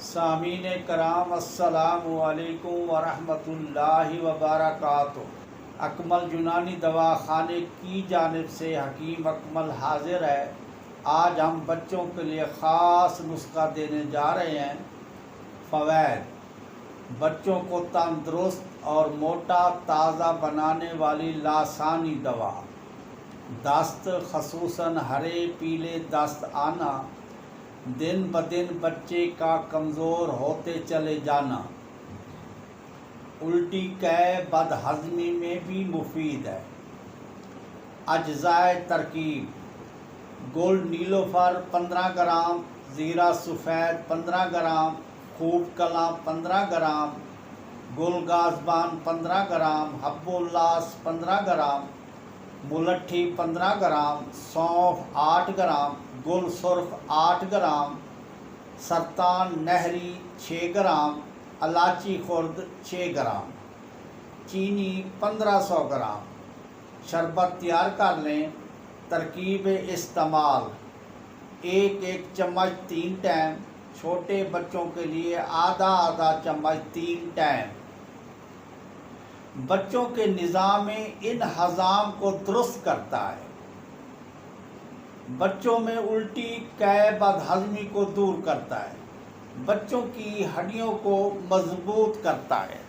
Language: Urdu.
سامعین کرام السلام علیکم ورحمۃ اللہ وبرکاتہ۔ اکمل یونانی دواخانے کی جانب سے حکیم اکمل حاضر ہے۔ آج ہم بچوں کے لیے خاص نسخہ دینے جا رہے ہیں۔ فوائد: بچوں کو تندرست اور موٹا تازہ بنانے والی لاسانی دوا۔ دست، خصوصاً ہرے پیلے دست آنا، دن بدن بچے کا کمزور ہوتے چلے جانا، الٹی قے بد ہضمی میں بھی مفید ہے۔ اجزائے ترکیب: گل نیلوفر 15 گرام، زیرہ سفید 15 گرام، خوب کلاں 15 گرام، گل گازبان 15 گرام، حب الاس 15 گرام، ملٹھی 15 گرام، سونف 8 گرام، گل سرخ 8 گرام، سرطان نہری 6 گرام، الائچی خرد 6 گرام، چینی 1500 گرام۔ شربت تیار کر لیں۔ ترکیب استعمال: ایک چمچ 3 ٹائم، چھوٹے بچوں کے لیے آدھا چمچ 3 ٹائم۔ بچوں کے نظام انہضام کو درست کرتا ہے۔ بچوں میں الٹی قے بد ہضمی کو دور کرتا ہے۔ بچوں کی ہڈیوں کو مضبوط کرتا ہے۔